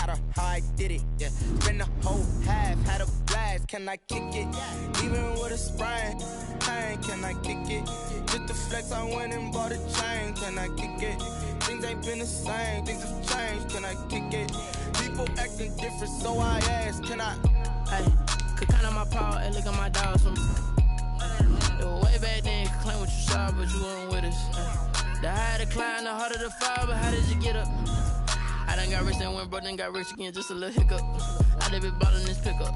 got her, how I did it, yeah. Spend the whole half, had a blast, can I kick it? Even with a sprain, pain, can I kick it? Just the flex, I went and bought a chain, can I kick it? Things ain't been the same, things have changed, can I kick it? People acting different, so I ask, can I? Hey, could count on my power, and look at my dogs from. It was way back then, could claim what you saw, but you weren't with us. The higher the climb, the harder the fall, but how did you get up? I done got rich and went broke, then got rich again, just a little hiccup. I done been ballin' this pickup.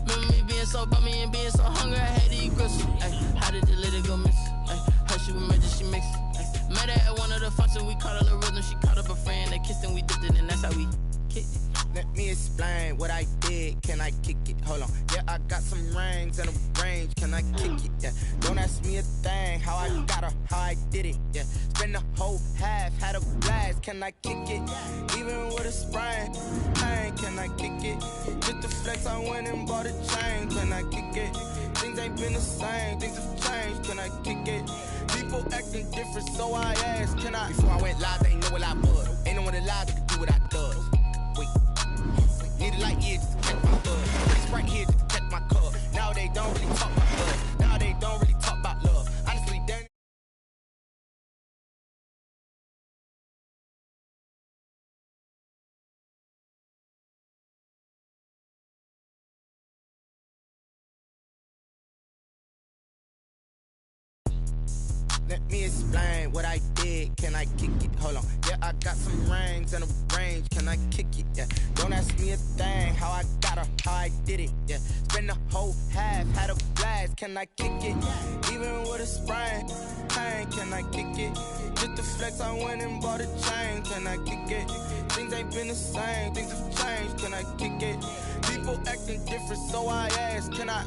Remember me being so bummy and being so hungry, I had to eat grits. Ay, how did you let it go miss? Ay, her she was magic, she mixed. Met her at one of the functions, we caught a little rhythm, she caught up a friend, they kissed and we dipped it, and that's how we kicked it. Let me explain what I did, can I kick it? Hold on, yeah, I got some rings and a range, can I kick it? Yeah, don't ask me a thing, how I got her, how I did it, yeah. Spend the whole half, had a blast, can I kick it? Even with a sprain, pain, can I kick it? Just the flex, I went and bought a chain, can I kick it? Things ain't been the same, things have changed, can I kick it? People acting different, so I asked, can I? Before I went live, they ain't know what I was. Ain't no one alive that could do what I does. Wait, need a light year just to catch my buzz. It's right here just to catch my cup. Now they don't really talk about love. Now they don't really talk about love. Honestly, damn. Let me explain what I did, can I kick it? Hold on, yeah, I got some rings and a range, can I kick it? Yeah, don't ask me a thing, how I got her, how I did it? Yeah, spend the whole half, had a blast, can I kick it? Even with a sprain, pain, can I kick it? Just the flex, I went and bought a chain, can I kick it? Things ain't been the same, things have changed, can I kick it? People acting different, so I ask, can I?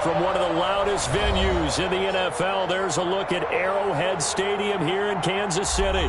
From one of the loudest venues in the NFL, there's a look at Arrowhead Stadium here in Kansas City.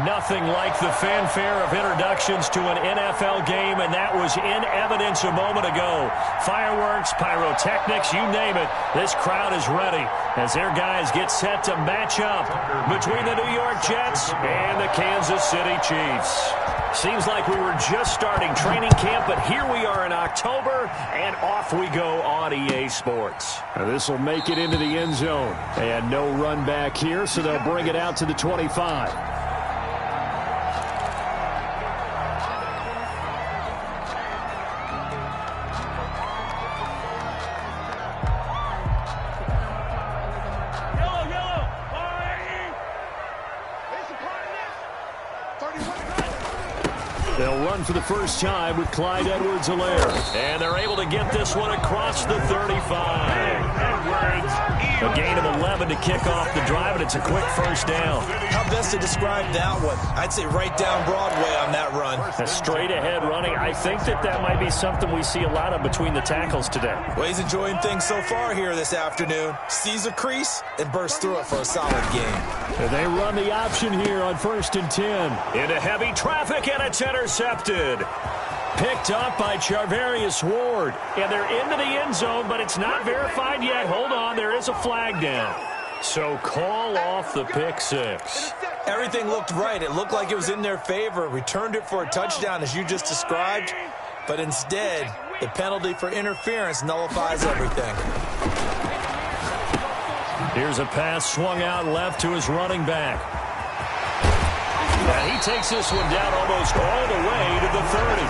Nothing like the fanfare of introductions to an NFL game, and that was in evidence a moment ago. Fireworks, pyrotechnics, you name it. This crowd is ready as their guys get set to match up between the New York Jets and the Kansas City Chiefs. Seems like we were just starting training camp, but here we are in October, and off we go on EA Sports. This will make it into the end zone. And no run back here, so they'll bring it out to the 25. They'll run for the first time with Clyde Edwards-Helaire. And they're able to get this one across the 35. A gain of 11 to kick off the drive, and it's a quick first down. How best to describe that one? I'd say right down Broadway on that run. A straight-ahead running. I think that might be something we see a lot of between the tackles today. Well, he's enjoying things so far here this afternoon. Sees a crease and bursts through it for a solid game. They run the option here on 1st and 10. Into heavy traffic, and it's intercepted. Picked up by Charvarius Ward. And they're into the end zone, but it's not verified yet. Hold on, there is a flag down. So call off the pick six. Everything looked right. It looked like it was in their favor. Returned it for a touchdown, as you just described. But instead, the penalty for interference nullifies everything. Here's a pass swung out left to his running back. And he takes this one down almost all the way to the 30.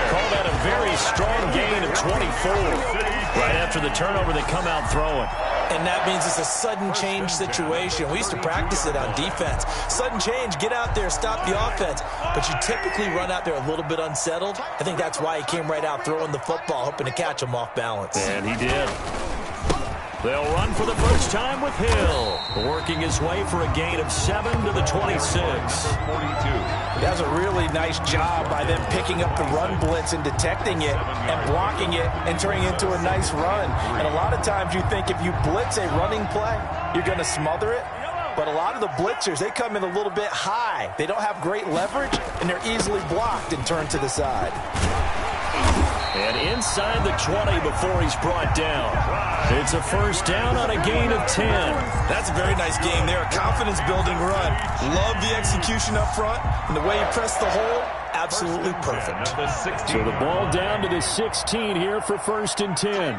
Call that a very strong gain of 24. Right after the turnover, they come out throwing. And that means it's a sudden change situation. We used to practice it on defense. Sudden change, get out there, stop the offense. But you typically run out there a little bit unsettled. I think that's why he came right out throwing the football, hoping to catch him off balance. And he did. They'll run for the first time with Hill, working his way for a gain of 7 to the 26. He does a really nice job by them picking up the run blitz and detecting it and blocking it and turning it into a nice run. And a lot of times you think if you blitz a running play, you're going to smother it. But a lot of the blitzers, they come in a little bit high. They don't have great leverage, and they're easily blocked and turned to the side. And inside the 20 before he's brought down. It's a first down on a gain of 10. That's a very nice game there. A confidence-building run. Love the execution up front, and the way he pressed the hole, absolutely perfect. So the ball down to the 16 here for first and 10.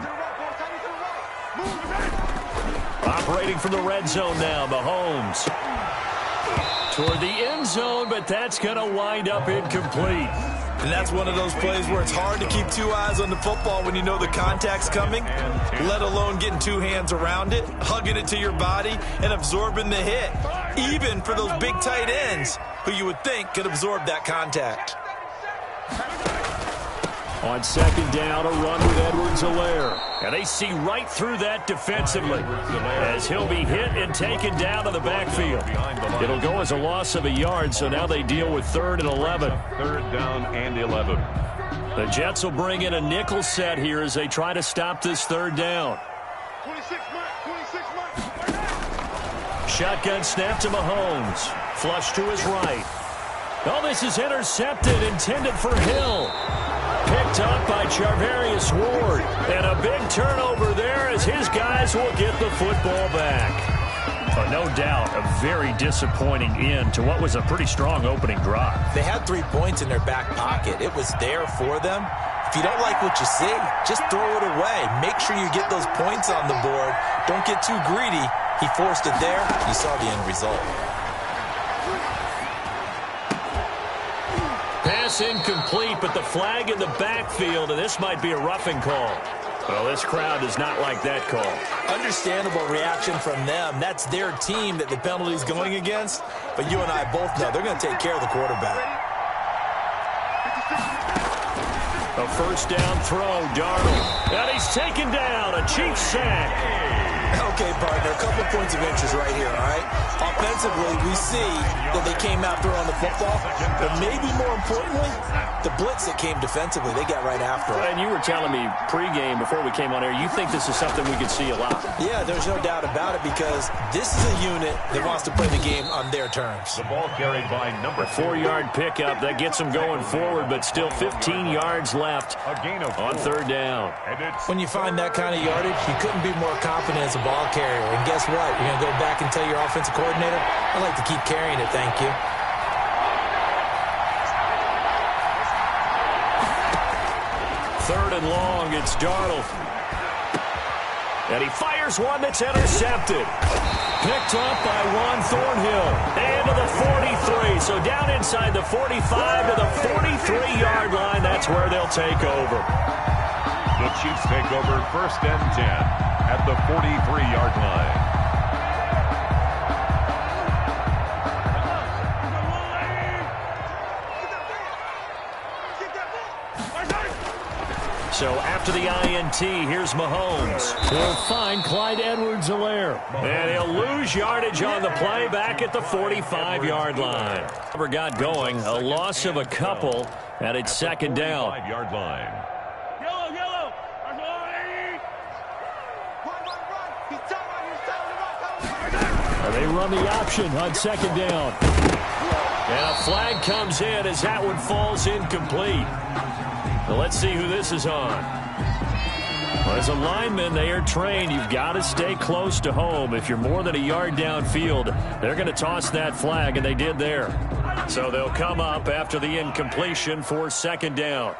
Operating from the red zone now, Mahomes. Toward the end zone, but that's going to wind up incomplete. And that's one of those plays where it's hard to keep two eyes on the football when you know the contact's coming, let alone getting two hands around it, hugging it to your body, and absorbing the hit, even for those big tight ends who you would think could absorb that contact. On second down, a run with Edwards-Helaire. And they see right through that defensively as he'll be hit and taken down to the backfield. It'll go as a loss of a yard, so now they deal with 3rd and 11. 3rd down and 11. The Jets will bring in a nickel set here as they try to stop this 3rd down. 26 mark. Shotgun snap to Mahomes. Flush to his right. Oh, this is intercepted, intended for Hill. Picked up by Charvarius Ward. And a big turnover there as his guys will get the football back. No doubt a very disappointing end to what was a pretty strong opening drive. They had 3 points in their back pocket. It was there for them. If you don't like what you see, just throw it away. Make sure you get those points on the board. Don't get too greedy. He forced it there. You saw the end result. Pass incomplete, but the flag in the backfield, and this might be a roughing call. Well, this crowd does not like that call. Understandable reaction from them. That's their team that the penalty's going against. But you and I both know they're going to take care of the quarterback. A first down throw, Darnold. And he's taken down, a Chiefs sack. Okay, partner, a couple points of interest right here, all right? Offensively, we see that they came out throwing the football, but maybe more importantly, the blitz that came defensively, they got right after it. And you were telling me pregame before we came on air, you think this is something we could see a lot. Yeah, there's no doubt about it because this is a unit that wants to play the game on their terms. The ball carried by number 4-yard pickup. That gets them going forward, but still 15 yards left on 3rd down. When you find that kind of yardage, you couldn't be more confident as a ball carrier. And guess what? You're going to go back and tell your offensive coordinator, I'd like to keep carrying it, thank you. Third and long, it's Darnold. And he fires one that's intercepted. Picked up by Juan Thornhill. And to the 43. So down inside the 45 to the 43-yard line. That's where they'll take over. The Chiefs take over 1st and 10 at the 43-yard line. So after the INT, here's Mahomes. He'll find Clyde Edwards-Helaire. And he'll lose yardage on the play back at the 45-yard line. Never got going. A loss of a couple, and it's 2nd down. 5-yard line. Yellow. And they run the option on 2nd down. And a flag comes in as that one falls incomplete. So let's see who this is on. Well, as a lineman, they are trained. You've got to stay close to home. If you're more than a yard downfield, they're going to toss that flag, and they did there. So they'll come up after the incompletion for 2nd down.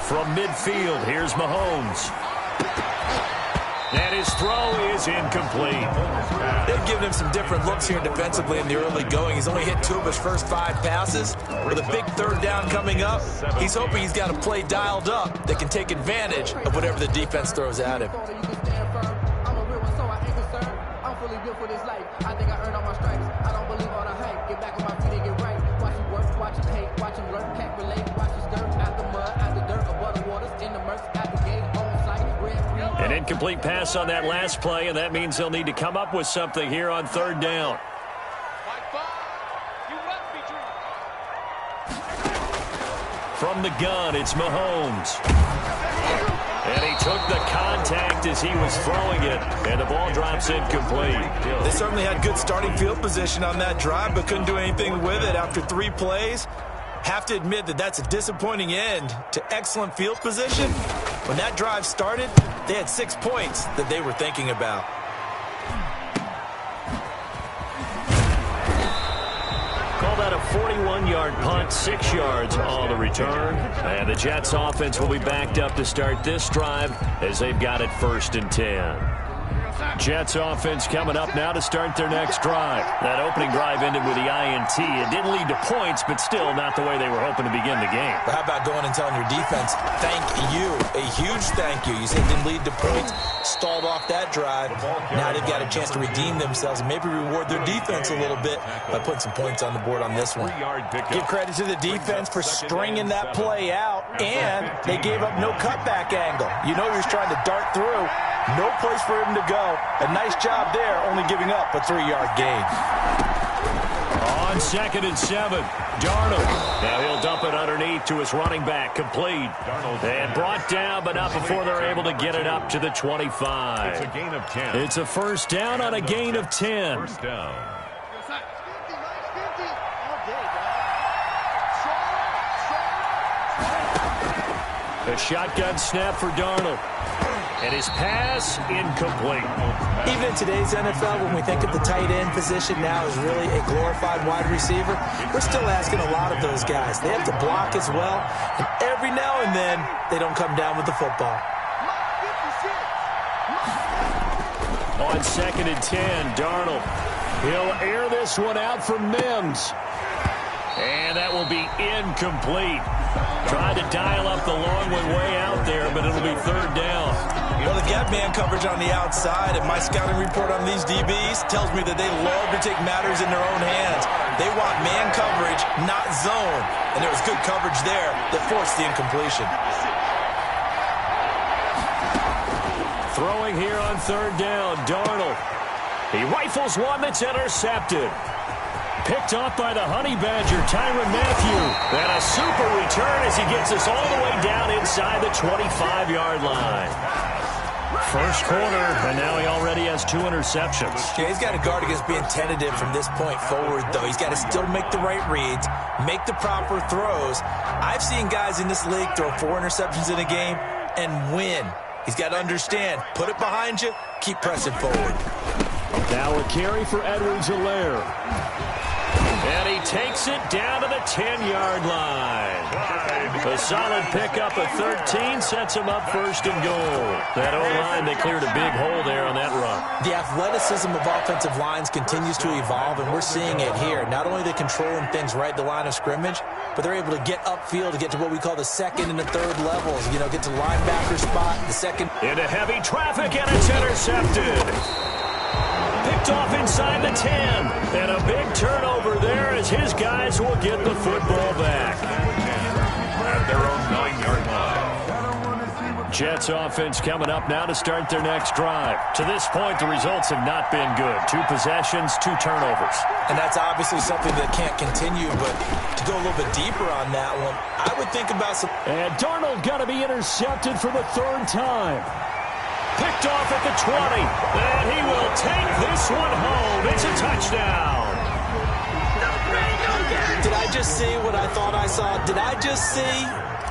From midfield, here's Mahomes. And his throw is incomplete. They've given him some different looks here defensively in the early going. He's only hit 2 of his first 5 passes. With a big 3rd down coming up, he's hoping he's got a play dialed up that can take advantage of whatever the defense throws at him. Incomplete pass on that last play, and that means they'll need to come up with something here on third down. From the gun, it's Mahomes. And he took the contact as he was throwing it, and the ball drops incomplete. They certainly had good starting field position on that drive, but couldn't do anything with it after 3 plays. Have to admit that that's a disappointing end to excellent field position. When that drive started, they had 6 points that they were thinking about. Call that a 41-yard punt, 6 yards on the return. And the Jets offense will be backed up to start this drive as they've got it 1st and 10. Jets offense coming up now to start their next drive. That opening drive ended with the INT. It didn't lead to points, but still not the way they were hoping to begin the game. But how about going and telling your defense, thank you, a huge thank you. You said it didn't lead to points, stalled off that drive. Now they've got a chance to redeem themselves and maybe reward their defense a little bit by putting some points on the board on this one. Give credit to the defense for stringing that play out, and they gave up no cutback angle. You know he was trying to dart through. No place for him to go. A nice job there, only giving up a 3-yard gain. On 2nd and 7, Darnold. Now he'll dump it underneath to his running back, complete. And brought down, but not before they're able to get it up to the 25. It's a gain of 10. It's a first down on a gain of 10. First down. A shotgun snap for Darnold. And his pass incomplete. Even in today's NFL, when we think of the tight end position now as really a glorified wide receiver, we're still asking a lot of those guys. They have to block as well, and every now and then, they don't come down with the football. On 2nd and 10, Darnold. He'll air this one out for Mims. And that will be incomplete. Tried to dial up the long one way out there, but it'll be 3rd down. Well, they got man coverage on the outside, and my scouting report on these DBs tells me that they love to take matters in their own hands. They want man coverage, not zone. And there was good coverage there that forced the incompletion. Throwing here on 3rd down, Darnold. He rifles one that's intercepted. Picked off by the Honey Badger, Tyrann Mathieu. And a super return as he gets us all the way down inside the 25-yard line. First quarter, and now he already has 2 interceptions. Yeah, he's got to guard against being tentative from this point forward, though. He's got to still make the right reads, make the proper throws. I've seen guys in this league throw 4 interceptions in a game and win. He's got to understand, put it behind you, keep pressing forward. Now a carry for Edwards-Helaire. And he takes it down to the 10-yard line. A solid pickup of 13 sets him up 1st and goal. That O-line, they cleared a big hole there on that run. The athleticism of offensive lines continues to evolve, and we're seeing it here. Not only are they controlling things right at the line of scrimmage, but they're able to get upfield to get to what we call the 2nd and the 3rd levels. You know, get to linebacker spot, the 2nd. Into heavy traffic, and it's intercepted. Picked off inside the 10. And a big turnover there as his guys will get the football back. At their own 9-yard line. Jets offense coming up now to start their next drive. To this point, the results have not been good. 2 possessions, 2 turnovers. And that's obviously something that can't continue, but to go a little bit deeper on that one, I would think about some... And Darnold got to be intercepted for the 3rd time. Picked off at the 20, and he will take this one home. It's a touchdown. Did I just see what I thought I saw? Did I just see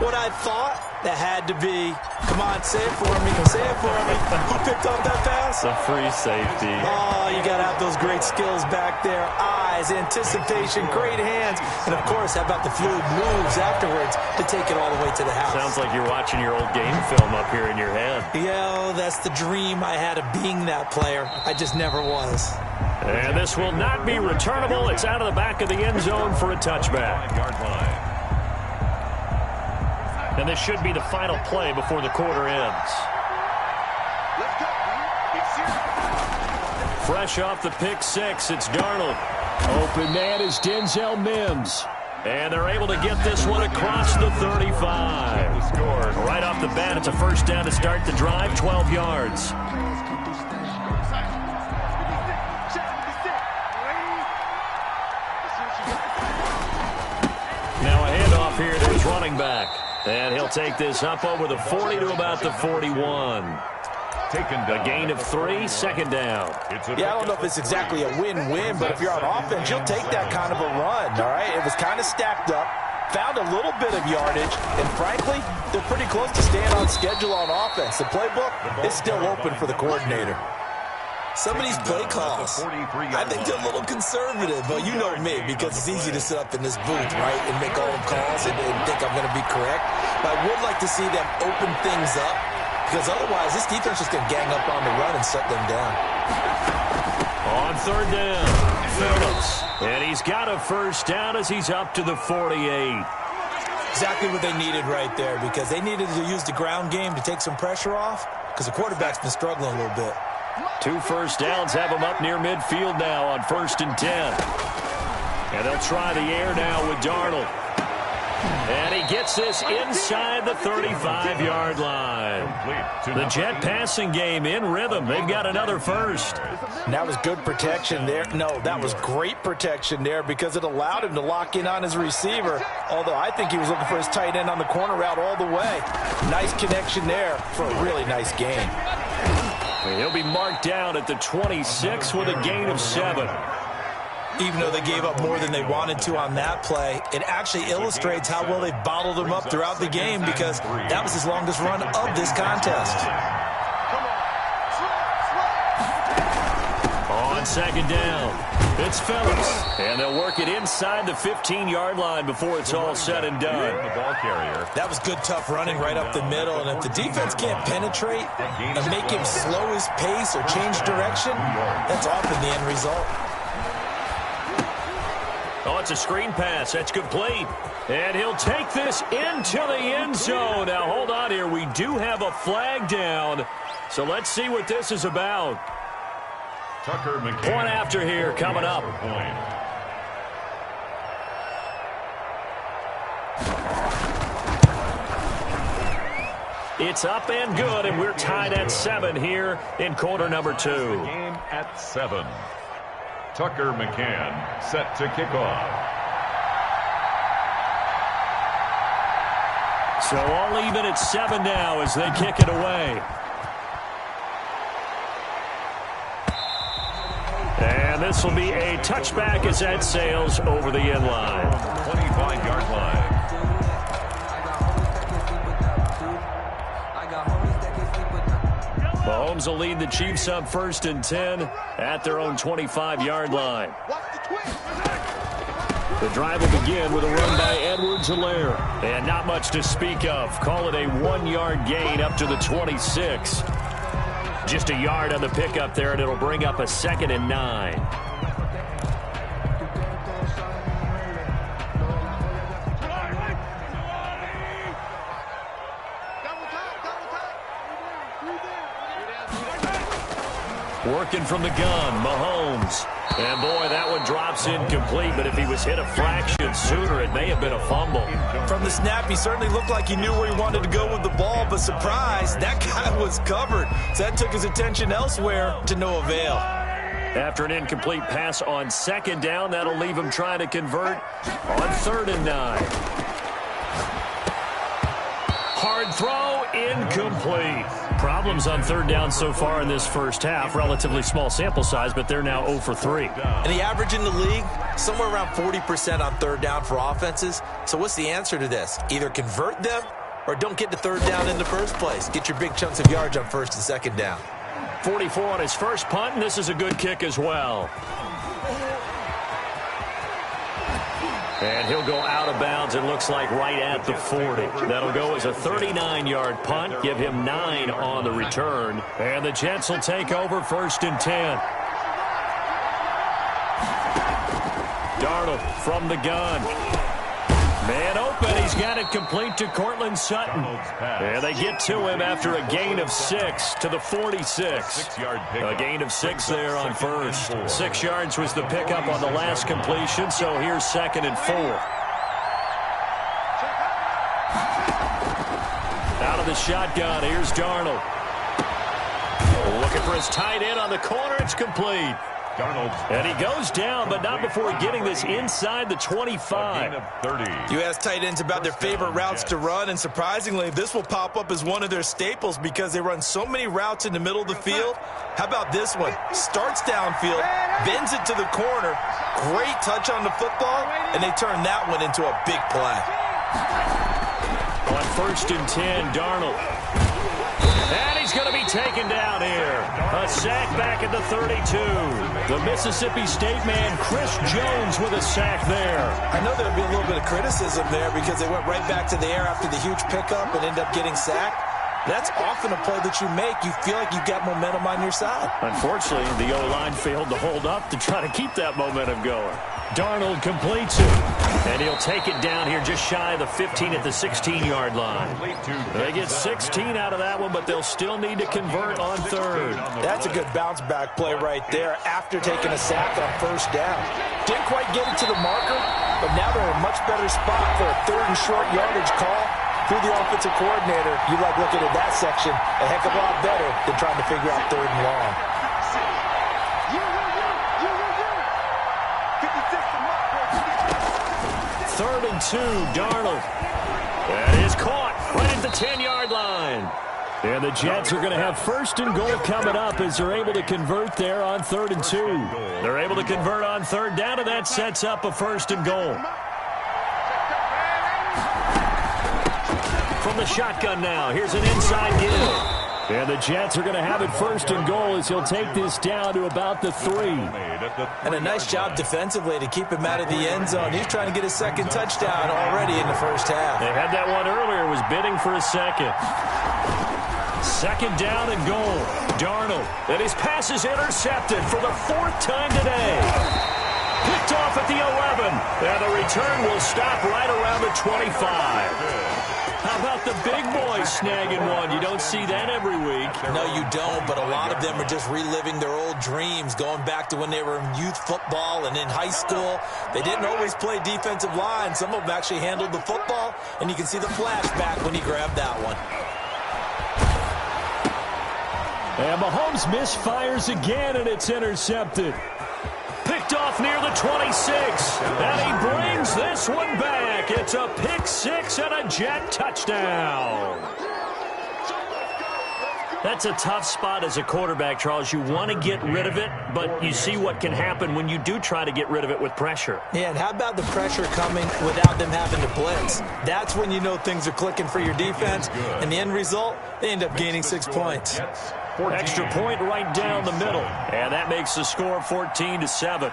what I thought? That had to be. Come on, say it for me. Say it for me. Who picked up that pass? A free safety. Oh, you got to have those great skills back there. Eyes, anticipation, great hands. And, of course, how about the fluid moves afterwards to take it all the way to the house? Sounds like you're watching your old game film up here in your head. Yeah, that's the dream I had of being that player. I just never was. And this will not be returnable. It's out of the back of the end zone for a touchback. 5-yard line. And this should be the final play before the quarter ends. Fresh off the pick 6, it's Darnold. Open man is Denzel Mims. And they're able to get this one across the 35. Right off the bat, it's a first down to start the drive, 12 yards. Now a handoff here to his running back. And he'll take this up over the 40 to about the 41. A gain of 3, second down. Yeah, I don't know if it's exactly a win-win, but if you're on offense, you'll take that kind of a run, all right? It was kind of stacked up, found a little bit of yardage, and frankly, they're pretty close to staying on schedule on offense. The playbook is still open for the coordinator. Some of these play calls, I think they're a little conservative, but you know me, because it's easy to sit up in this booth, right, and make all the calls and think I'm going to be correct. But I would like to see them open things up, because otherwise this defense is going to gang up on the run and shut them down. On third down, Phillips. And he's got a first down as he's up to the 48. Exactly what they needed right there, because they needed to use the ground game to take some pressure off, because the quarterback's been struggling a little bit. 2 first downs have him up near midfield now on 1st and 10. And they'll try the air now with Darnold. And he gets this inside the 35-yard line. The Jet passing game in rhythm. They've got another first. And that was good protection there. No, that was great protection there because it allowed him to lock in on his receiver, although I think he was looking for his tight end on the corner route all the way. Nice connection there for a really nice gain. He'll be marked down at the 26 with a gain of 7. Even though they gave up more than they wanted to on that play, it actually illustrates how well they bottled him up throughout the game, because that was his longest run of this contest. On second down, it's Phillips. And they'll work it inside the 15-yard line before it's all said and done. That was good, tough running right up the middle. And if the defense can't penetrate and make him slow his pace or change direction, that's often the end result. Oh, it's a screen pass. That's complete. And he'll take this into the end zone. Now, hold on here. We do have a flag down. So let's see what this is about. Point after here coming up. It's up and good, and we're tied at 7 here in quarter number 2. Game at 7. Tucker McCann set to kick off. So all even at 7 now as they kick it away. And this will be a touchback as that sails over the end line. 25-yard line. Mahomes will lead the Chiefs up 1st and 10 at their own 25-yard line. The drive will begin with a run by Edwards-Helaire. And not much to speak of. Call it a 1-yard gain up to the 26. Just a yard on the pickup there, and it'll bring up a 2nd and 9. Working from the gun, Mahomes. And boy, that one drops incomplete, but if he was hit a fraction sooner, it may have been a fumble. From the snap, he certainly looked like he knew where he wanted to go with the ball, but surprise, that guy was covered. So that took his attention elsewhere to no avail. After an incomplete pass on 2nd down, that'll leave him trying to convert on 3rd and 9. Hard throw, incomplete. Problems on 3rd down so far in this first half. Relatively small sample size, but they're now 0 for 3. And the average in the league, somewhere around 40% on 3rd down for offenses. So what's the answer to this? Either convert them or don't get to 3rd down in the first place. Get your big chunks of yards on 1st and 2nd down. 44 on his first punt, and this is a good kick as well. And he'll go out of bounds, it looks like, right at the 40. That'll go as a 39-yard punt, give him 9 on the return. And the Jets will take over 1st and 10. Darnold from the gun. Man open, he's got it complete to Cortland Sutton. And they get to him after a gain of 6 to the 46. A gain of 6 there on 1st. 6 yards was the pickup on the last completion, so here's 2nd and 4. shotgun. Here's Darnold. Looking for his tight end on the corner. It's complete. Darnold. And he goes down, but not before getting this inside the 25. You ask tight ends about their favorite routes to run, and surprisingly, this will pop up as one of their staples because they run so many routes in the middle of the field. How about this one? Starts downfield, bends it to the corner, great touch on the football, and they turn that one into a big play. On 1st and 10, Darnold. And he's going to be taken down here. A sack back at the 32. The Mississippi State man, Chris Jones, with a sack there. I know there'll be a little bit of criticism there because they went right back to the air after the huge pickup and ended up getting sacked. That's often a play that you make. You feel like you've got momentum on your side. Unfortunately, the O-line failed to hold up to try to keep that momentum going. Darnold completes it. And he'll take it down here just shy of the 15 at the 16-yard line. They get 16 out of that one, but they'll still need to convert on 3rd. That's a good bounce-back play right there after taking a sack on 1st down. Didn't quite get it to the marker, but now they're in a much better spot for a 3rd and short yardage call. Through the offensive coordinator, you like looking at that section a heck of a lot better than trying to figure out 3rd and long. 3rd and 2, Darnold. That is caught right at the 10-yard line. And the Jets are going to have 1st and goal coming up as they're able to convert there on 3rd and 2. They're able to convert on 3rd down, and that sets up a 1st and goal. From the shotgun now, here's an inside give. And the Jets are going to have it 1st and goal as he'll take this down to about the 3. And a nice job defensively to keep him out of the end zone. He's trying to get his 2nd touchdown already in the 1st half. They had that one earlier, was bidding for a 2nd. 2nd down and goal. Darnold, and his pass is intercepted for the 4th time today. Picked off at the 11, and the return will stop right around the 25. How about the big boys snagging one? You don't see that every week. No, you don't, but a lot of them are just reliving their old dreams, going back to when they were in youth football and in high school. They didn't always play defensive line. Some of them actually handled the football, and you can see the flashback when he grabbed that one. And Mahomes misfires again, and it's intercepted. Picked off near the 26, and he brings this one back. It's a pick 6 and a Jet touchdown. That's a tough spot as a quarterback, Charles. You want to get rid of it, but you see what can happen when you do try to get rid of it with pressure. Yeah, and how about the pressure coming without them having to blitz? That's when you know things are clicking for your defense, and the end result, they end up gaining 6 points. Extra point right down the middle. And that makes the score 14-7.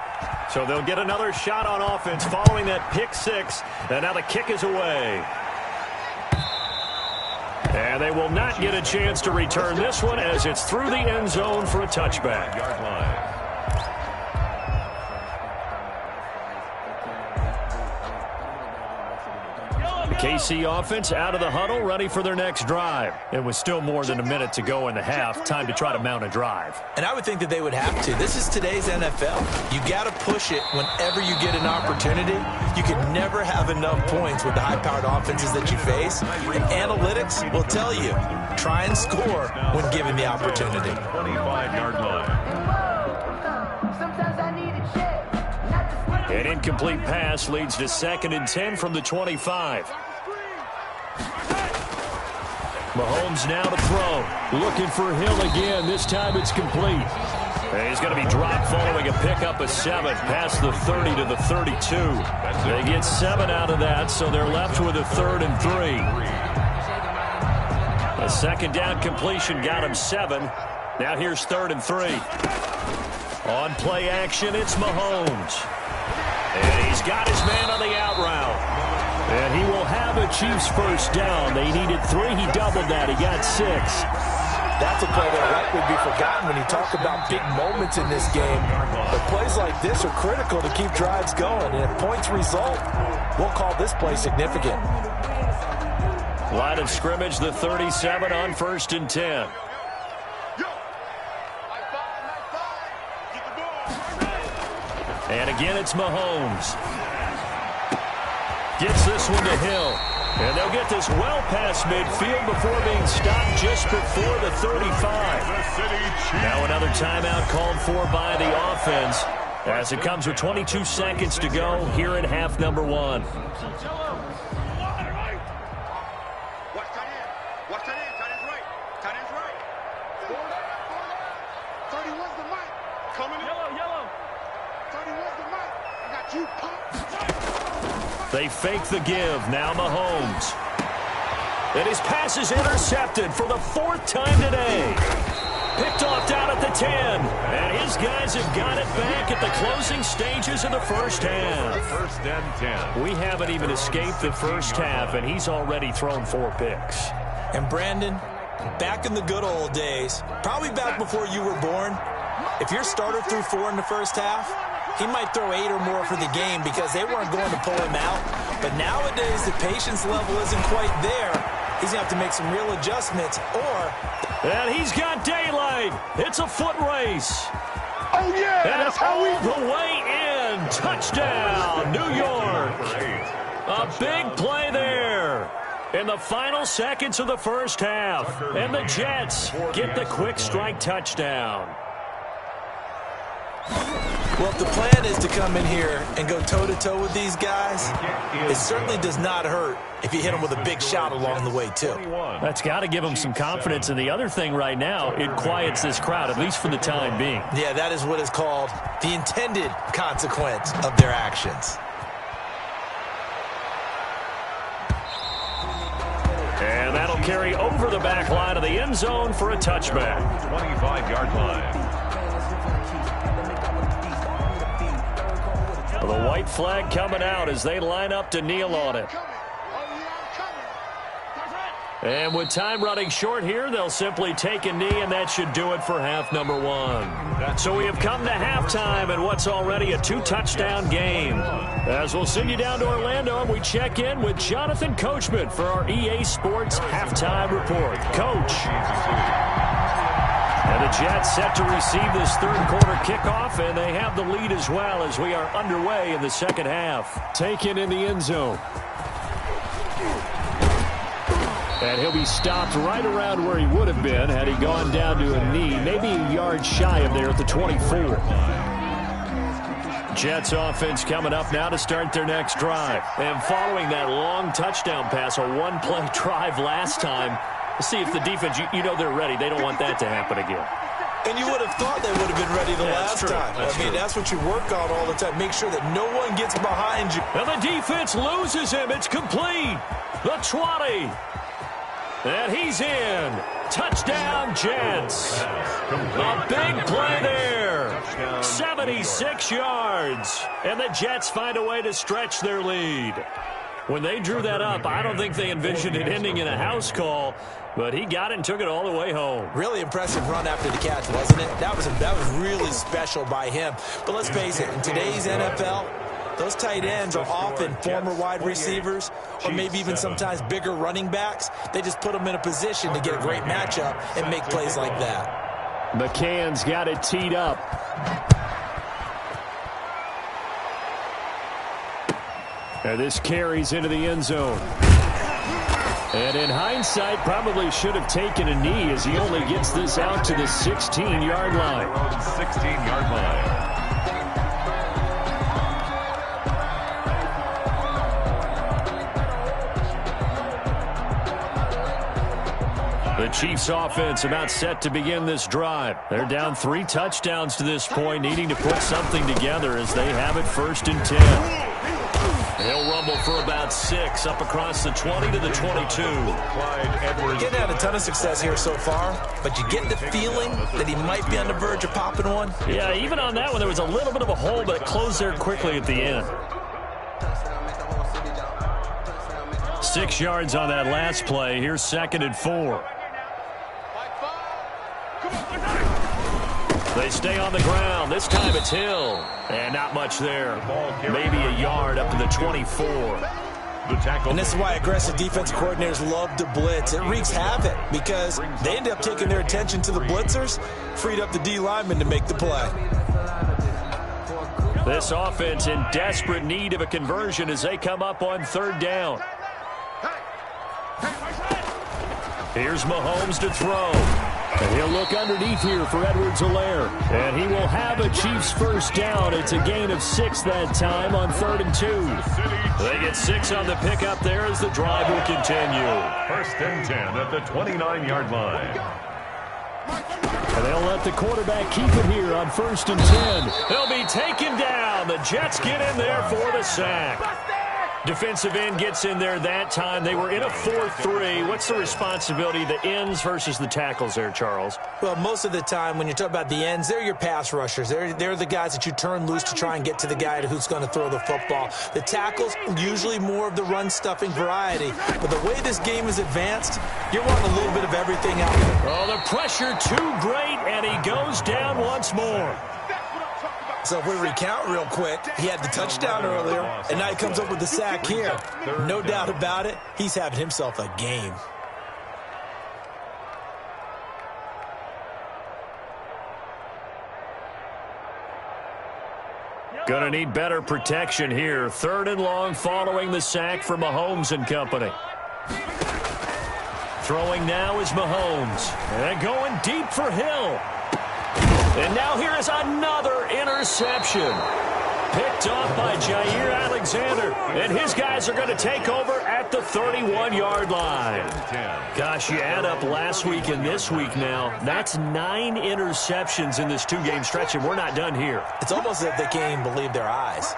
So they'll get another shot on offense following that pick 6. And now the kick is away. And they will not get a chance to return this one as it's through the end zone for a touchback. Yard line. KC offense out of the huddle, ready for their next drive. It was still more than a minute to go in the half. Time to try to mount a drive. And I would think that they would have to. This is today's NFL. You got to push it whenever you get an opportunity. You can never have enough points with the high-powered offenses that you face. And analytics will tell you, try and score when given the opportunity. 25-yard line. An incomplete pass leads to 2nd and 10 from the 25. Mahomes now to throw. Looking for Hill again. This time it's complete. And he's going to be dropped following a pickup of 7 past the 30 to the 32. They get 7 out of that, so they're left with a 3rd and 3. A 2nd down completion got him 7. Now here's 3rd and 3. On play action, it's Mahomes. And he's got his man on the out route. And he will have a Chiefs 1st down. They needed 3. He doubled that. He got 6. That's a play that will likely be forgotten when you talk about big moments in this game. But plays like this are critical to keep drives going. And if points result, we'll call this play significant. Line of scrimmage, the 37 on 1st and 10. And again, it's Mahomes. Gets this one to Hill. And they'll get this well past midfield before being stopped just before the 35. Now another timeout called for by the offense as it comes with 22 seconds to go here in half number 1. They fake the give. Now Mahomes. And his pass is intercepted for the 4th time today. Picked off down at the 10. And his guys have got it back at the closing stages of the first half. First and 10. We haven't even escaped the first half, and he's already thrown 4 picks. And Brandon, back in the good old days, probably back before you were born, if your starter threw 4 in the first half, he might throw 8 or more for the game because they weren't going to pull him out. But nowadays, the patience level isn't quite there. He's going to have to make some real adjustments And he's got daylight. It's a foot race. Oh, yeah, And that's how we the way in. Touchdown, New York. A big play there in the final seconds of the first half. And the Jets get the quick strike touchdown. Well, if the plan is to come in here and go toe-to-toe with these guys, it certainly does not hurt if you hit them with a big shot along the way, too. That's got to give them some confidence. And the other thing right now, it quiets this crowd, at least for the time being. Yeah, that is what is called the intended consequence of their actions. And that'll carry over the back line of the end zone for a touchback. 25-yard line. The white flag coming out as they line up to kneel on it. And with time running short here, they'll simply take a knee, and that should do it for half number 1. So we have come to halftime in what's already a 2-touchdown game. As we'll send you down to Orlando, and we check in with Jonathan Coachman for our EA Sports Halftime Report. Coach. And the Jets set to receive this third-quarter kickoff, and they have the lead as well as we are underway in the second half. Taken in the end zone. And he'll be stopped right around where he would have been had he gone down to a knee, maybe a yard shy of there at the 24. Jets offense coming up now to start their next drive. And following that long touchdown pass, a one-play drive last time, let's see if the defense, you know they're ready. They don't want that to happen again. And you would have thought they would have been ready the last time. That's what you work on all the time. Make sure that no one gets behind you. And the defense loses him. It's complete. The 20. And he's in. Touchdown, Jets. A big play there. 76 yards. And the Jets find a way to stretch their lead. When they drew that up, I don't think they envisioned it ending in a house call, but he got it and took it all the way home. Really impressive run after the catch, wasn't it? That was really special by him. But let's face it, in today's NFL, those tight ends are often former wide receivers or maybe even sometimes bigger running backs. They just put them in a position to get a great matchup and make plays like that. McCann's got it teed up. And this carries into the end zone. And in hindsight, probably should have taken a knee as he only gets this out to the 16-yard line. 16-yard line. The Chiefs offense about set to begin this drive. They're down 3 touchdowns to this point, needing to put something together as they have it 1st and 10. He'll rumble for about 6 up across the 20 to the 22. Getting had a ton of success here so far, but you get the feeling that he might be on the verge of popping one. Yeah, even on that one, there was a little bit of a hole, but it closed there quickly at the end. 6 yards on that last play. Here's 2nd and 4. They stay on the ground. This time it's Hill. And not much there. Maybe a yard up to the 24. And this is why aggressive defensive coordinators love to blitz. It wreaks havoc because they end up taking their attention to the blitzers, freed up the D lineman to make the play. This offense in desperate need of a conversion as they come up on 3rd down. Here's Mahomes to throw. And he'll look underneath here for Edwards-Helaire. And he will have a Chiefs first down. It's a gain of 6 that time on 3rd and 2. They get 6 on the pickup there as the drive will continue. 1st and 10 at the 29-yard line. And they'll let the quarterback keep it here on 1st and 10. He'll be taken down. The Jets get in there for the sack. Defensive end gets in there that time. They were in a 4-3. What's the responsibility, the ends versus the tackles there, Charles? Well, most of the time when you talk about the ends, they're your pass rushers. They're the guys that you turn loose to try and get to the guy who's going to throw the football. The tackles, usually more of the run-stuffing variety. But the way this game is advanced, you're wanting a little bit of everything out there. Oh, the pressure too great, and he goes down once more. So if we recount real quick, he had the touchdown earlier, and now he comes up with the sack here. No doubt about it, he's having himself a game. Gonna need better protection here. 3rd and long following the sack for Mahomes and company. Throwing now is Mahomes. And going deep for Hill. And now here is another interception. Picked off by Jair Alexander. And his guys are going to take over at the 31-yard line. Gosh, you add up last week and this week now. That's 9 interceptions in this 2-game stretch, and we're not done here. It's almost as if they can't even believe their eyes.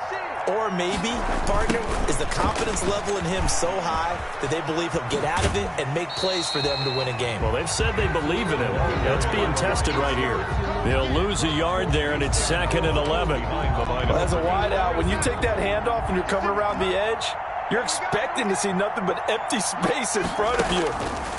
Or maybe, partner, is the confidence level in him so high that they believe he'll get out of it and make plays for them to win a game. Well, they've said they believe in him. That's being tested right here. They'll lose a yard there, and it's 2nd and 11. Well, as a wideout, when you take that handoff and you're coming around the edge, you're expecting to see nothing but empty space in front of you.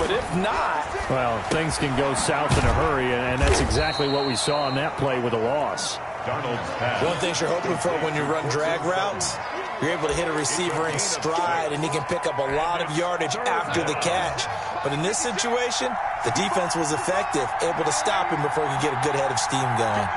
But if not... Well, things can go south in a hurry, and that's exactly what we saw on that play with a loss. One thing you're hoping for when you run drag routes, you're able to hit a receiver in stride, and he can pick up a lot of yardage after the catch. But in this situation, the defense was effective, able to stop him before he could get a good head of steam going.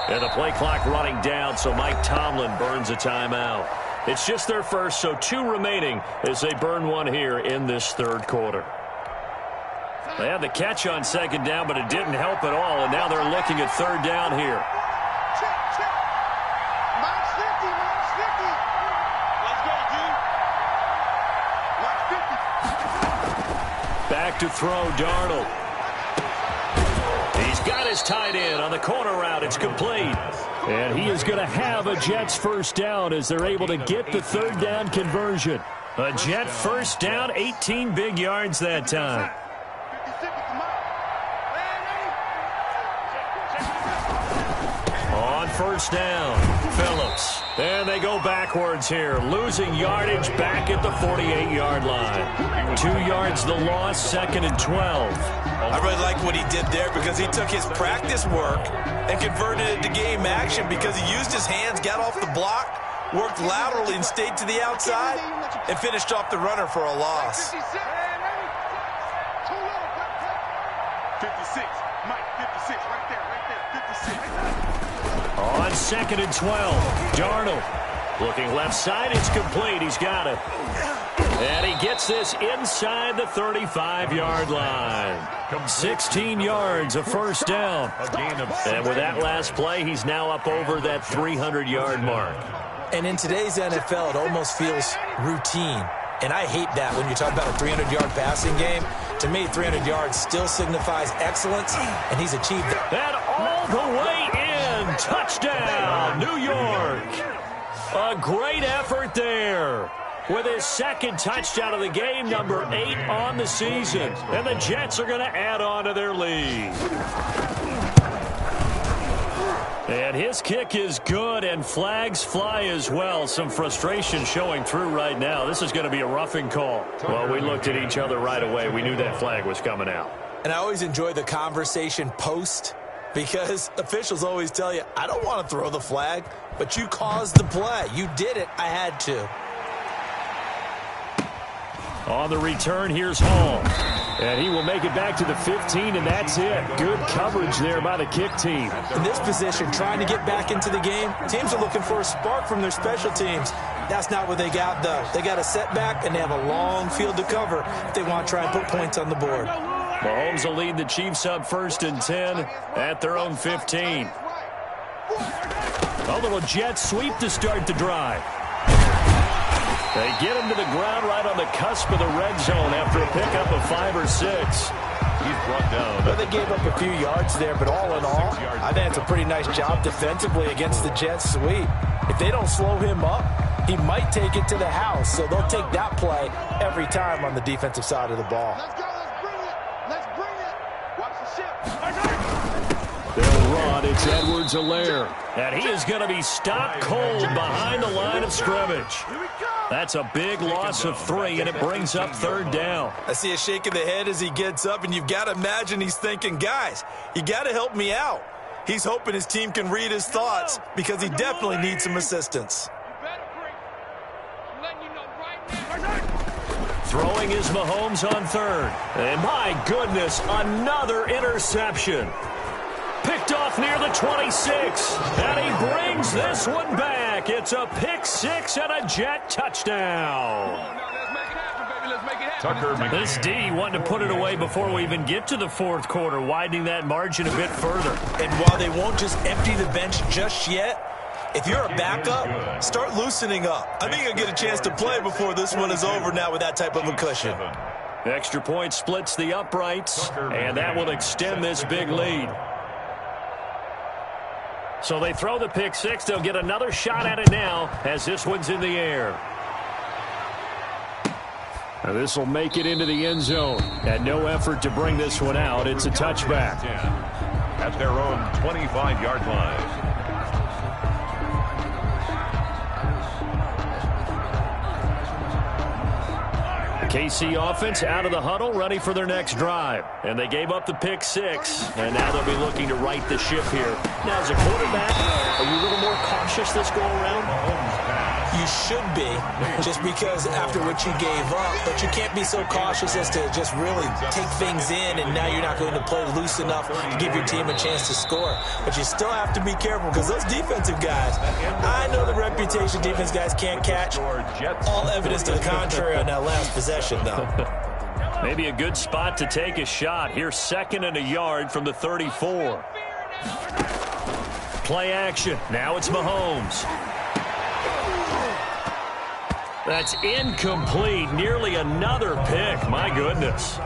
And the play clock running down, so Mike Tomlin burns a timeout. It's just their first, so 2 remaining as they burn one here in this 3rd quarter. They had the catch on 2nd down, but it didn't help at all, and now they're looking at 3rd down here. Back to throw, Darnold. He's got his tight end on the corner route. It's complete. And he is going to have a Jets first down as they're able to get the 3rd down conversion. A Jet first down, 18 big yards that time. On 1st down, Phillips. And they go backwards here, losing yardage back at the 48-yard line. 2 yards the loss, 2nd and 12. I really like what he did there because he took his practice work and converted it to game action because he used his hands, got off the block, worked laterally and stayed to the outside, and finished off the runner for a loss. 56, Mike, 56, right there, 56. On 2nd and 12, Darnold looking left side. It's complete. He's got it. And he gets this inside the 35-yard line. 16 yards, a first down. And with that last play, he's now up over that 300-yard mark. And in today's NFL, it almost feels routine. And I hate that when you talk about a 300-yard passing game. To me, 300 yards still signifies excellence, and he's achieved that. And all the way in. Touchdown, New York. A great effort there. With his 2nd touchdown of the game, number 8 on the season. And the Jets are going to add on to their lead. And his kick is good, and flags fly as well. Some frustration showing through right now. This is going to be a roughing call. Well, we looked at each other right away. We knew that flag was coming out. And I always enjoy the conversation post because officials always tell you, I don't want to throw the flag, but you caused the play. You did it. I had to. On the return, here's Hall. And he will make it back to the 15, and that's it. Good coverage there by the kick team. In this position, trying to get back into the game, teams are looking for a spark from their special teams. That's not what they got, though. They got a setback, and they have a long field to cover if they want to try and put points on the board. Mahomes will lead the Chiefs up 1st and 10 at their own 15. A little jet sweep to start the drive. They get him to the ground right on the cusp of the red zone after a pickup of 5 or 6. He's brought down. Well, they gave up a few yards there, but all in all, I think it's a pretty nice job defensively against the jet sweep. If they don't slow him up, he might take it to the house, so they'll take that play every time on the defensive side of the ball. Let's go, let's bring it. Watch the ship. They'll run. It's Edwards-Helaire. And he is going to be stopped cold behind the line of scrimmage. That's a big loss of 3, and it brings up 3rd down. I see a shake of the head as he gets up, and you've got to imagine he's thinking, guys, you got to help me out. He's hoping his team can read his thoughts because he definitely needs some assistance. Throwing is Mahomes on 3rd. And my goodness, another interception. Picked off near the 26. And he brings this one back. It's a pick 6 and a Jet touchdown. This D wanted to put it away before we even get to the 4th quarter, widening that margin a bit further. And while they won't just empty the bench just yet, if you're a backup, start loosening up. I think you'll get a chance to play before this one is over now with that type of a cushion. Extra point splits the uprights, and that will extend this big lead. So they throw the pick 6. They'll get another shot at it now as this one's in the air. Now this will make it into the end zone. And no effort to bring this one out. It's a touchback. At their own 25-yard line. KC offense out of the huddle, ready for their next drive. And they gave up the pick 6, and now they'll be looking to right the ship here. Now, as a quarterback, are you a little more cautious this go around? You should be, just because after what you gave up, but you can't be so cautious as to just really take things in, and now you're not going to play loose enough to give your team a chance to score. But you still have to be careful, because those defensive guys, I know the reputation defense guys can't catch. All evidence to the contrary on that last possession, though. Maybe a good spot to take a shot. Here's 2nd and a yard from the 34. Play action. Now it's Mahomes. That's incomplete. Nearly another pick. My goodness.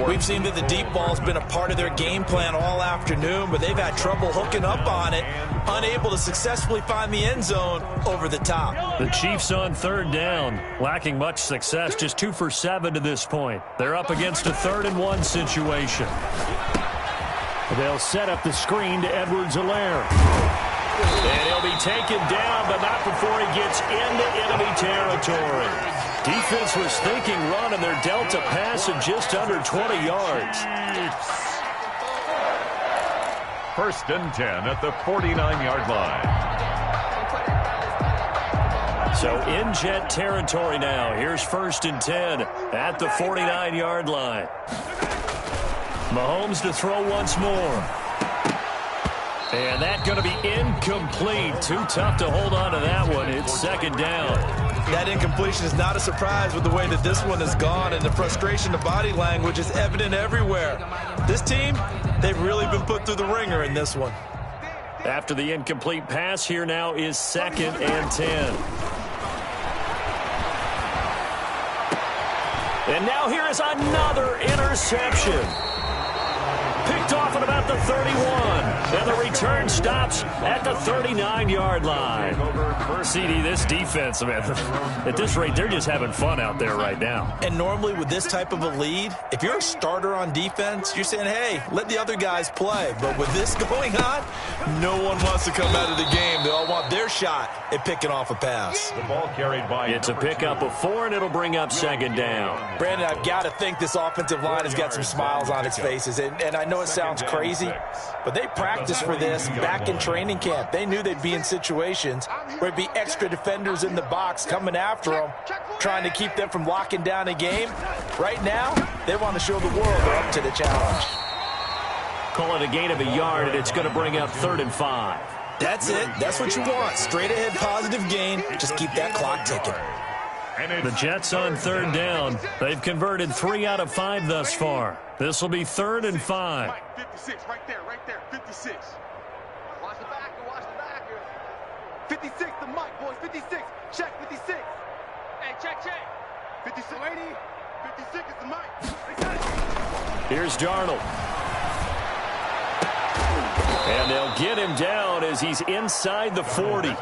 We've seen that the deep ball's been a part of their game plan all afternoon, but they've had trouble hooking up on it, unable to successfully find the end zone over the top. The Chiefs on 3rd down, lacking much success, just 2 for 7 to this point. They're up against a 3rd and 1 situation. They'll set up the screen to Edwards-Helaire. And he'll be taken down, but not before he gets into enemy territory. Defense was thinking run, and they're dealt a pass of just under 20 yards. 1st and 10 at the 49-yard line. So in Jet territory now. Here's 1st and 10 at the 49-yard line. Mahomes to throw once more. And that's going to be incomplete. Too tough to hold on to that one. It's 2nd down. That incompletion is not a surprise with the way that this one has gone, and the frustration, the body language is evident everywhere. This team, they've really been put through the ringer in this one. After the incomplete pass, here now is 2nd and 10. And now here is another interception. Picked off at about the 31. And the return stops at the 39-yard line. CD, this defense, man, at this rate, they're just having fun out there right now. And normally with this type of a lead, if you're a starter on defense, you're saying, hey, let the other guys play. But with this going on, no one wants to come out of the game. They all want their shot at picking off a pass. The ball carried by. It's a pickup of 4, and it'll bring up 2nd down. Brandon, I've got to think this offensive line has got some smiles on its faces. And I know it sounds crazy, but they practiced for this back in training camp. They knew they'd be in situations where it'd be extra defenders in the box coming after them. trying to keep them from locking down a game. Right now, they want to show the world they're up to the challenge. Call it a gain of a yard, and it's going to bring up 3rd and 5. That's it. That's what you want. Straight ahead positive gain. Just keep that clock ticking. The Jets on 3rd down. They've converted 3 out of 5 thus far. This will be 3rd and 5. 56, right there, 56. Watch the back, watch the back. 56, the mic, boys, 56. Check 56. Hey, check. 56, 80. 56 is the mic. Here's Darnold. And they'll get him down as he's inside the 40.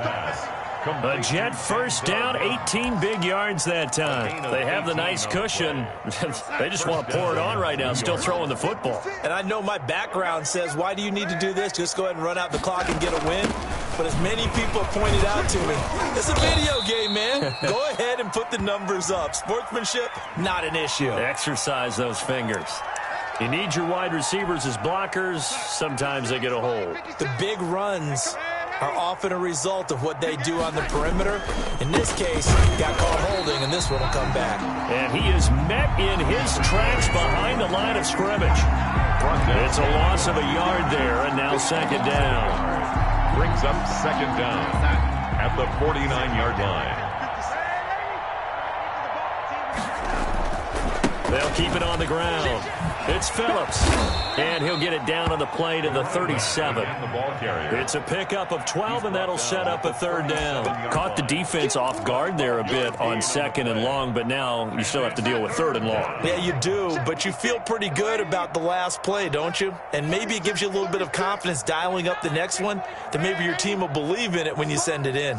A Jet first down, 18 big yards that time. They have the nice cushion. They just want to pour it on right now, still throwing the football. And I know my background says, why do you need to do this? Just go ahead and run out the clock and get a win. But as many people have pointed out to me, it's a video game, man. Go ahead and put the numbers up. Sportsmanship, not an issue. Exercise those fingers. You need your wide receivers as blockers. Sometimes they get a hold. The big runs are often a result of what they do on the perimeter. In this case, got caught holding, and this one will come back. And he is met in his tracks behind the line of scrimmage. It's a loss of a yard there, and now 2nd down. Brings up 2nd down at the 49-yard line. They'll keep it on the ground. It's Phillips. And he'll get it down on the play to the 37. It's a pickup of 12, and that'll set up a 3rd down. Caught the defense off guard there a bit on 2nd and long, but now you still have to deal with 3rd and long. Yeah, you do, but you feel pretty good about the last play, don't you? And maybe it gives you a little bit of confidence dialing up the next one, that maybe your team will believe in it when you send it in.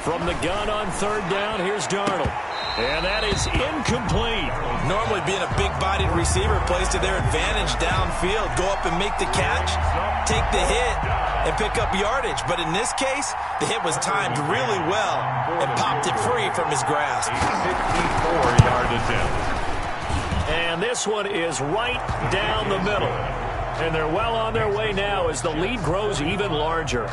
From the gun on 3rd down, here's Darnold. And that is incomplete. Normally being a big-bodied receiver plays to their advantage downfield. Go up and make the catch, take the hit, and pick up yardage. But in this case, the hit was timed really well and popped it free from his grasp. 54-yard attempt. And this one is right down the middle. And they're well on their way now as the lead grows even larger.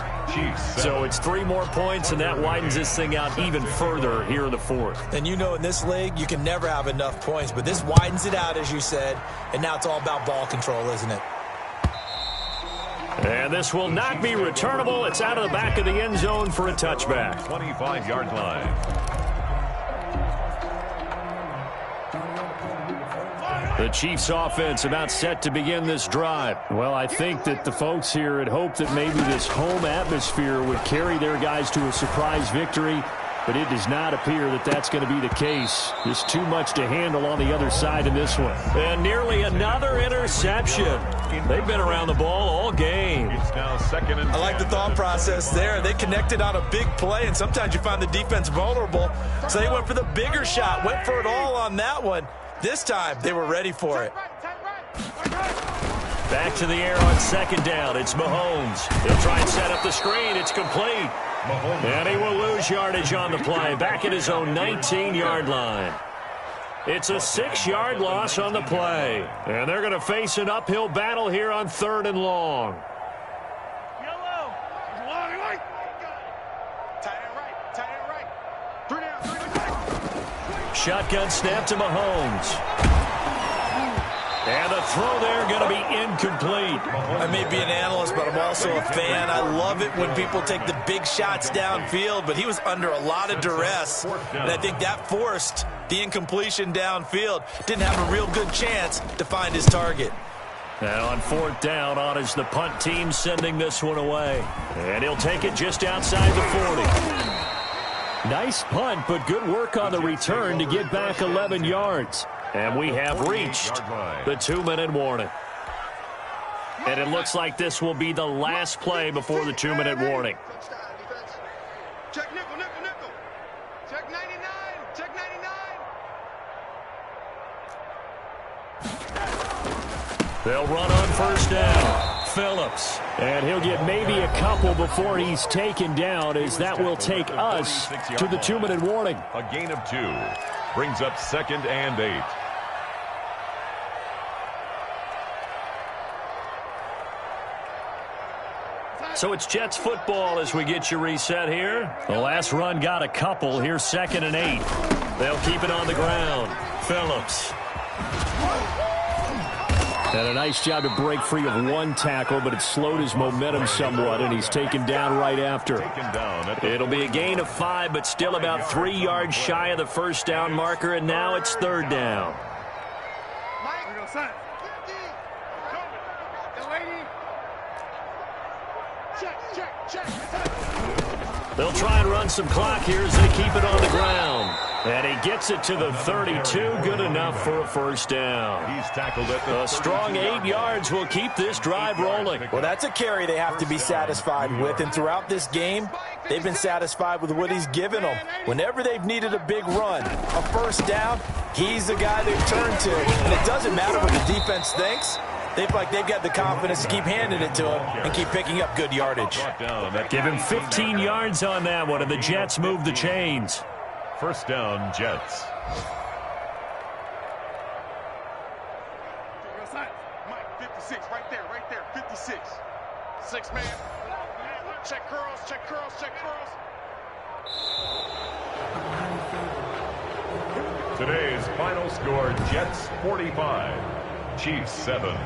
So it's 3 more points, and that widens this thing out even further here in the 4th. And you know in this league, you can never have enough points, but this widens it out, as you said, and now it's all about ball control, isn't it? And this will not be returnable. It's out of the back of the end zone for a touchback. 25-yard line. The Chiefs offense about set to begin this drive. Well, I think that the folks here had hoped that maybe this home atmosphere would carry their guys to a surprise victory, but it does not appear that that's going to be the case. There's too much to handle on the other side in this one. And nearly another interception. They've been around the ball all game. It's now 2nd and 10. I like the thought process there. They connected on a big play, and sometimes you find the defense vulnerable, so they went for the bigger shot, went for it all on that one. This time, they were ready for it. Back to the air on 2nd down. It's Mahomes. He'll try and set up the screen. It's complete. And he will lose yardage on the play. Back at his own 19-yard line. It's a 6-yard loss on the play. And they're going to face an uphill battle here on 3rd and long. Shotgun snap to Mahomes. And the throw there going to be incomplete. I may be an analyst, but I'm also a fan. I love it when people take the big shots downfield, but he was under a lot of duress, and I think that forced the incompletion downfield. Didn't have a real good chance to find his target. And on 4th down, on is the punt team sending this one away. And he'll take it just outside the 40. Nice punt, but good work on the return to get back 11 yards. And we have reached the 2-minute warning. And it looks like this will be the last play before the 2-minute warning. Check nickel, nickel, nickel. Check 99, check 99. They'll run on 1st down. Phillips. And he'll get maybe a couple before he's taken down, as that will take us to the 2-minute warning. A gain of 2 brings up 2nd and 8. So it's Jets football as we get you reset here. The last run got a couple. Here's 2nd and 8. They'll keep it on the ground. Phillips. And a nice job to break free of one tackle, but it slowed his momentum somewhat, and he's taken down right after. It'll be a gain of 5, but still about 3 yards shy of the first down marker, and now it's 3rd down. They'll try and run some clock here as they keep it on the ground. And he gets it to the 32, good enough for a first down. He's tackled at the A strong 8 yards will keep this drive rolling. Well, that's a carry they have to be satisfied with, and throughout this game, they've been satisfied with what he's given them. Whenever they've needed a big run, a first down, he's the guy they've turned to. And it doesn't matter what the defense thinks. They've got the confidence to keep handing it to him and keep picking up good yardage. Give him 15 yards on that one, and the Jets move the chains. First down, Jets. Mike, 56, right there, 56. 6 man. Check curls, check curls, check curls. Today's final score, Jets 45, Chiefs 7.